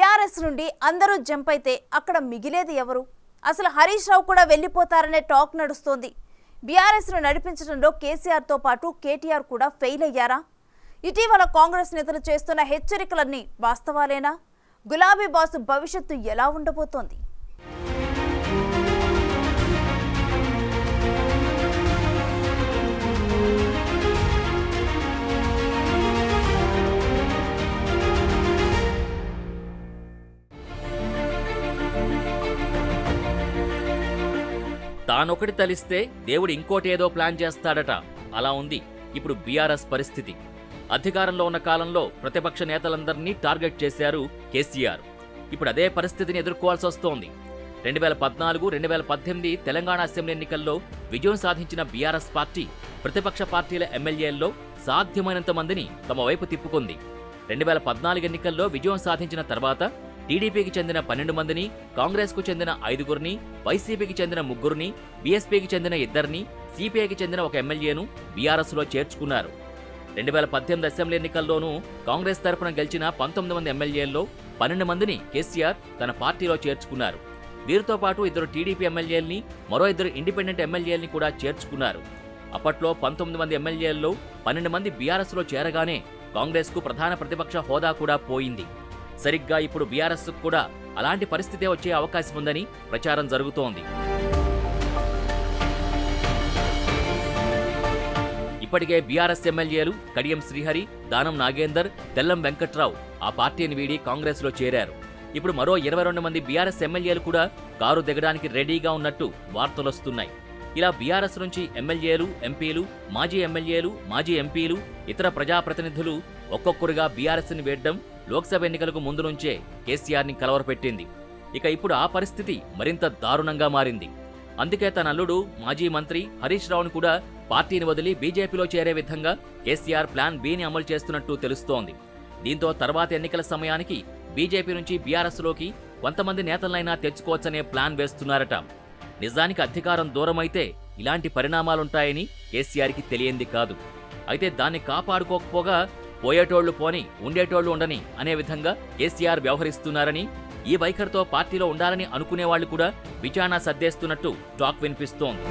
BRS నుండి అందరూ jump అయితే అక్కడ మిగిలేది ఎవరు? అసలు హరీష్ రావు కూడా వెళ్ళిపోతారనే టాక్ నడుస్తోంది. బీఆర్ఎస్ ను నడిపించడంలో కేసీఆర్ తో పాటు కేటీఆర్ కూడా ఫెయిల్ అయ్యారా? ఇటీవల కాంగ్రెస్ నేతలు చేస్తున్న హెచ్చరికలన్నీ వాస్తవాలేనా? గులాబీ బాసు భవిష్యత్తు ఎలా ఉండబోతోంది? తానొకటి తలిస్తే దేవుడు ఇంకోటేదో ప్లాన్ చేస్తాడట. అలా ఉంది ఇప్పుడు బీఆర్ఎస్ పరిస్థితి. అధికారంలో ఉన్న కాలంలో ప్రతిపక్ష నేతలందరినీ టార్గెట్ చేశారు కేసీఆర్. ఇప్పుడు అదే పరిస్థితిని ఎదుర్కోవాల్సి వస్తోంది. 2014-2018 తెలంగాణ అసెంబ్లీ ఎన్నికల్లో విజయం సాధించిన బీఆర్ఎస్ పార్టీ ప్రతిపక్ష పార్టీల ఎమ్మెల్యేల్లో సాధ్యమైనంత మందిని తమ వైపు తిప్పుకుంది. 2014 ఎన్నికల్లో విజయం సాధించిన తర్వాత టీడీపీకి చెందిన 12 మందిని, కాంగ్రెస్కు చెందిన 5గురిని, వైసీపీకి చెందిన 3గురిని, బీఎస్పీకి చెందిన 2ని, సిపిఐకి చెందిన 1 ఎమ్మెల్యేను బీఆర్ఎస్లో చేర్చుకున్నారు. 2018 అసెంబ్లీ ఎన్నికల్లోనూ కాంగ్రెస్ తరపున గెలిచిన 19 మంది ఎమ్మెల్యేల్లో 12 మందిని కేసీఆర్ తన పార్టీలో చేర్చుకున్నారు. వీరితో పాటు 2 టీడీపీ ఎమ్మెల్యేల్ని, మరో 2 ఇండిపెండెంట్ ఎమ్మెల్యేల్ని కూడా చేర్చుకున్నారు. అప్పట్లో 19 మంది ఎమ్మెల్యేల్లో 12 మంది బీఆర్ఎస్లో చేరగానే కాంగ్రెస్కు ప్రధాన ప్రతిపక్ష హోదా కూడా పోయింది. సరిగ్గా ఇప్పుడు బీఆర్ఎస్కు కూడా అలాంటి పరిస్థితే వచ్చే అవకాశం ఉందని ప్రచారం జరుగుతోంది. ఇప్పటికే బీఆర్ఎస్ ఎమ్మెల్యేలు కడియం శ్రీహరి, దానం నాగేందర్, తెల్లం వెంకట్రావు ఆ పార్టీని వీడి కాంగ్రెస్లో చేరారు. ఇప్పుడు మరో 22 మంది బీఆర్ఎస్ ఎమ్మెల్యేలు కూడా కారు దిగడానికి రెడీగా ఉన్నట్టు వార్తలొస్తున్నాయి. ఇలా బీఆర్ఎస్ నుంచి ఎమ్మెల్యేలు, ఎంపీలు, మాజీ ఎమ్మెల్యేలు, మాజీ ఎంపీలు, ఇతర ప్రజాప్రతినిధులు ఒక్కొక్కరుగా బీఆర్ఎస్ని వేయడం లోక్సభ ఎన్నికలకు ముందు నుంచే కేసీఆర్ని కలవరపెట్టింది. ఇక ఇప్పుడు ఆ పరిస్థితి మరింత దారుణంగా మారింది. అందుకే తన అల్లుడు మాజీ మంత్రి హరీష్ రావును కూడా పార్టీని వదిలి బీజేపీలో చేరే విధంగా కేసీఆర్ ప్లాన్ బిని అమలు చేస్తున్నట్టు తెలుస్తోంది. దీంతో తర్వాత ఎన్నికల సమయానికి బీజేపీ నుంచి బీఆర్ఎస్లోకి కొంతమంది నేతలనైనా తెచ్చుకోవచ్చనే ప్లాన్ వేస్తున్నారట. నిజానికి అధికారం దూరమైతే ఇలాంటి పరిణామాలుంటాయని కేసీఆర్కి తెలియంది కాదు. అయితే దాన్ని కాపాడుకోకపోగా పోయేటోళ్లు పోని, ఉండేటోళ్లు ఉండని అనే విధంగా కేసీఆర్ వ్యవహరిస్తున్నారని, ఈ వైఖరితో పార్టీలో ఉండాలని అనుకునేవాళ్లు కూడా విచారణ సర్దేస్తున్నట్టు టాక్ వినిపిస్తోంది.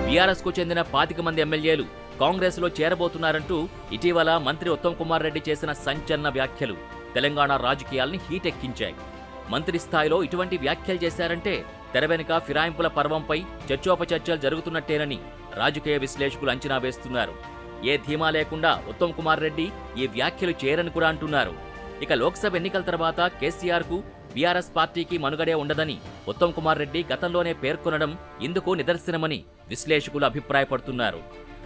బీఆర్ఎస్కు చెందిన 25 మంది ఎమ్మెల్యేలు కాంగ్రెస్లో చేరబోతున్నారంటూ ఇటీవల మంత్రి ఉత్తమ్ కుమార్ రెడ్డి చేసిన సంచలన వ్యాఖ్యలు తెలంగాణ రాజకీయాల్ని హీటెక్కించాయి. మంత్రి స్థాయిలో ఇటువంటి వ్యాఖ్యలు చేశారంటే తెర వెనుక ఫిరాయింపుల పర్వంపై చర్చోపచర్చలు జరుగుతున్నట్టేనని రాజకీయ విశ్లేషకులు అంచనా వేస్తున్నారు. ఏ ధీమా లేకుండా ఉత్తమ్ కుమార్ రెడ్డి ఈ వ్యాఖ్యలు చేయరని కూడా అంటున్నారు. ఇక లోక్సభ ఎన్నికల తర్వాత కేసీఆర్కు బీఆర్ఎస్ పార్టీకి మనుగడే ఉండదని ఉత్తమ్ కుమార్ రెడ్డి గతంలోనే పేర్కొనడం ఇందుకు నిదర్శనమని విశ్లేషకులు అభిప్రాయపడుతున్నారు.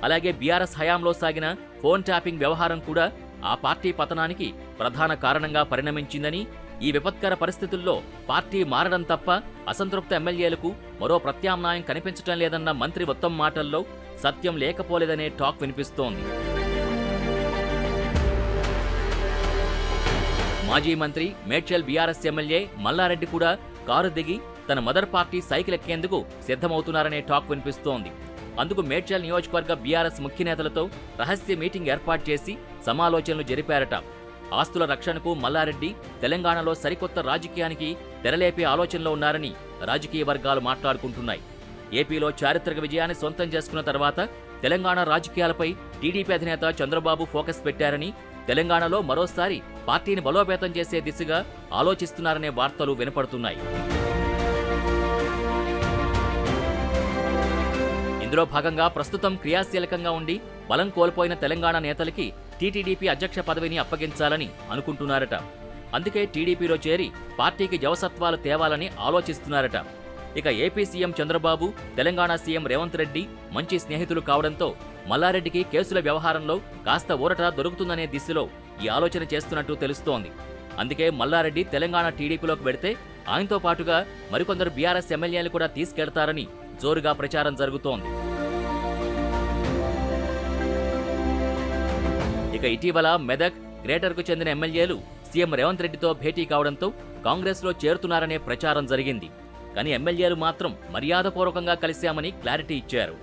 అలాగే బీఆర్ఎస్ హయాంలో సాగిన ఫోన్ ట్యాపింగ్ వ్యవహారం కూడా ఆ పార్టీ పతనానికి ప్రధాన కారణంగా పరిణమించిందని, ఈ విపత్కర పరిస్థితుల్లో పార్టీ మారడం తప్ప అసంతృప్త ఎమ్మెల్యేలకు మరో ప్రత్యామ్నాయం కనిపించటం లేదన్న మంత్రి ఉత్తమ్ మాటల్లో సత్యం లేకపోలేదనే టాక్ వినిపిస్తోంది. మాజీ మంత్రి మేడ్చల్ బీఆర్ఎస్ ఎమ్మెల్యే మల్లారెడ్డి కూడా కారు దిగి తన మదర్ పార్టీ సైకిల్ ఎక్కేందుకు సిద్ధమవుతున్నారనే టాక్ వినిపిస్తోంది. అందుకు మేడ్చల్ నియోజకవర్గ బీఆర్ఎస్ ముఖ్య నేతలతో రహస్య మీటింగ్ ఏర్పాటు చేసి సమాలోచనలు జరిపారట. ఆస్తుల రక్షణకు మల్లారెడ్డి తెలంగాణలో సరికొత్త రాజకీయానికి తెరలేపే ఆలోచనలో ఉన్నారని రాజకీయ వర్గాలు మాట్లాడుకుంటున్నాయి. ఏపీలో చారిత్రక విజయాన్ని సొంతం చేసుకున్న తర్వాత తెలంగాణ రాజకీయాలపై టీడీపీ అధినేత చంద్రబాబు ఫోకస్ పెట్టారని, తెలంగాణలో మరోసారి పార్టీని బలోపేతం చేసే దిశగా ఆలోచిస్తున్నారనే వార్తలు వినపడుతున్నాయి. ఇందులో భాగంగా ప్రస్తుతం క్రియాశీలకంగా ఉండి బలం కోల్పోయిన తెలంగాణ నేతలకి టీటీడీపీ అధ్యక్ష పదవిని అప్పగించాలని అనుకుంటున్నారట. అందుకే టీడీపీలో చేరి పార్టీకి జవసత్వాలు తేవాలని ఆలోచిస్తున్నారట. ఇక AP CM Chandrababu, Telangana CM Revanth Reddy మంచి స్నేహితులు కావడంతో మల్లారెడ్డికి కేసుల వ్యవహారంలో కాస్త ఊరట దొరుకుతుందనే దిశలో ఈ ఆలోచన చేస్తున్నట్టు తెలుస్తోంది. అందుకే మల్లారెడ్డి తెలంగాణ టీడీపీలోకి వెడితే ఆయనతో పాటుగా మరికొందరు బీఆర్ఎస్ ఎమ్మెల్యేలు కూడా తీసుకెళ్తారని జోరుగా ప్రచారం జరుగుతోంది. ఇక ఇటీవల మెదక్, గ్రేటర్కు చెందిన ఎమ్మెల్యేలు సీఎం రేవంత్ రెడ్డితో భేటీ కావడంతో కాంగ్రెస్లో చేరుతున్నారనే ప్రచారం జరిగింది. కానీ ఎమ్మెల్యేలు మాత్రం మర్యాదపూర్వకంగా కలిశామని క్లారిటీ ఇచ్చారు.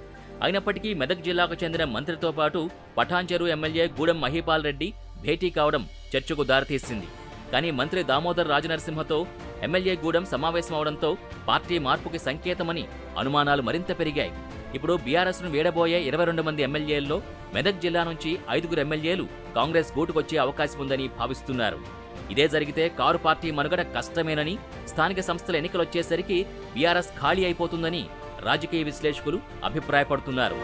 అయినప్పటికీ మెదక్ జిల్లాకు చెందిన మంత్రితో పాటు పఠాన్చెరు ఎమ్మెల్యే గూడెం మహీపాల్ రెడ్డి భేటీ కావడం చర్చకు దారితీసింది. కానీ మంత్రి దామోదర్ రాజనరసింహతో ఎమ్మెల్యే గూడెం సమావేశం అవడంతో పార్టీ మార్పుకి సంకేతమని అనుమానాలు మరింత పెరిగాయి. ఇప్పుడు బీఆర్ఎస్ను వీడబోయే 22 మంది ఎమ్మెల్యేల్లో మెదక్ జిల్లా నుంచి 5 ఎమ్మెల్యేలు కాంగ్రెస్ గూటుకొచ్చే అవకాశం ఉందని భావిస్తున్నారు. ఇదే జరిగితే కారు పార్టీ మనుగడ కష్టమేనని, స్థానిక సంస్థల ఎన్నికలొచ్చేసరికి బీఆర్ఎస్ ఖాళీ అయిపోతుందని రాజకీయ విశ్లేషకులు అభిప్రాయపడుతున్నారు.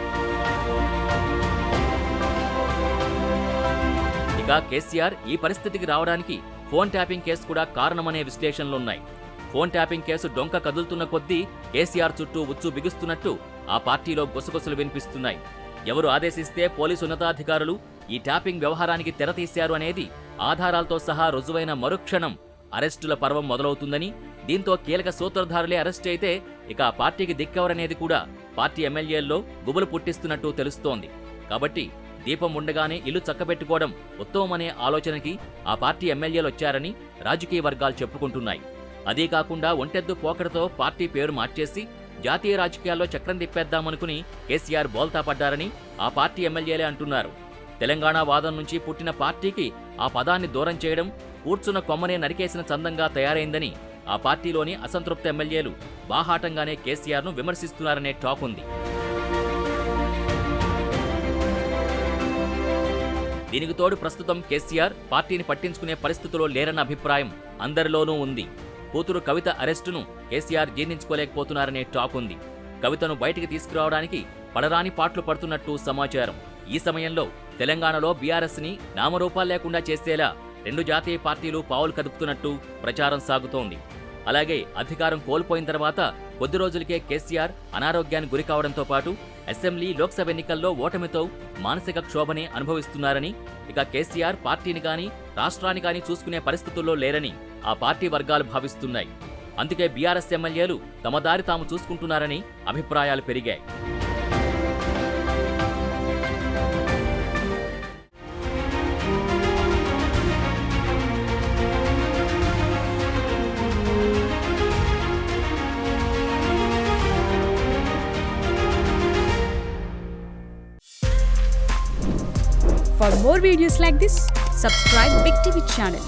ఇక కేసీఆర్ ఈ పరిస్థితికి రావడానికి ఫోన్ ట్యాపింగ్ కేసు కూడా కారణమనే విశ్లేషణలున్నాయి. ఫోన్ ట్యాపింగ్ కేసు డొంక కదులుతున్న కొద్దీ కేసీఆర్ చుట్టూ ఉచ్చు బిగుస్తున్నట్టు ఆ పార్టీలో గుసగుసలు వినిపిస్తున్నాయి. ఎవరు ఆదేశిస్తే పోలీసు ఉన్నతాధికారులు ఈ ట్యాపింగ్ వ్యవహారానికి తెరతీశారు అనేది ఆధారాలతో సహా రుజువైన మరుక్షణం అరెస్టుల పర్వం మొదలవుతుందని, దీంతో కీలక సూత్రధారులే అరెస్ట్ అయితే ఇక ఆ పార్టీకి దిక్కెవరనేది కూడా పార్టీ ఎమ్మెల్యేల్లో గుబులు పుట్టిస్తున్నట్టు తెలుస్తోంది. కాబట్టి దీపం ఉండగానే ఇల్లు చక్కబెట్టుకోవడం ఉత్తమమనే ఆలోచనకి ఆ పార్టీ ఎమ్మెల్యేలొచ్చారని రాజకీయ వర్గాలు చెప్పుకుంటున్నాయి. అదీ కాకుండా ఒంటెద్దు పోకడతో పార్టీ పేరు మార్చేసి జాతీయ రాజకీయాల్లో చక్రం తిప్పేద్దామనుకుని కేసీఆర్ బోల్తా పడ్డారని ఆ పార్టీ ఎమ్మెల్యేలే అంటున్నారు. తెలంగాణ వాదం నుంచి పుట్టిన పార్టీకి ఆ పదాన్ని దూరం చేయడం కూర్చున్న కొమ్మనే నరికేసిన చందంగా తయారైందని ఆ పార్టీలోని అసంతృప్త ఎమ్మెల్యేలు బాహాటంగానే కేసీఆర్ను విమర్శిస్తున్నారనే టాక్ ఉంది. దీనికి తోడు ప్రస్తుతం కేసీఆర్ పార్టీని పట్టించుకునే పరిస్థితిలో లేరన్న అభిప్రాయం అందరిలోనూ ఉంది. కూతురు కవిత అరెస్టును కేసీఆర్ జీర్ణించుకోలేకపోతున్నారనే టాక్ ఉంది. కవితను బయటికి తీసుకురావడానికి పడరాని పాట్లు పడుతున్నట్టు సమాచారం. ఈ సమయంలో తెలంగాణలో బీఆర్ఎస్ని నామరూపాలు లేకుండా చేసేలా 2 జాతీయ పార్టీలు పావులు కదుపుతున్నట్టు ప్రచారం సాగుతోంది. అలాగే అధికారం కోల్పోయిన తర్వాత కొద్ది రోజులకే కేసీఆర్ అనారోగ్యానికి గురికావడంతో పాటు అసెంబ్లీ, లోక్సభ ఎన్నికల్లో ఓటమితో మానసిక క్షోభనే అనుభవిస్తున్నారని, ఇక కేసీఆర్ పార్టీని గాని రాష్ట్రాన్ని గాని చూసుకునే పరిస్థితుల్లో లేరని ఆ పార్టీ వర్గాలు భావిస్తున్నాయి. అందుకే బీఆర్ఎస్ ఎమ్మెల్యేలు తమ దారి తాము చూసుకుంటున్నారని అభిప్రాయాలు పెరిగాయి. For more videos like this, subscribe Big TV channel.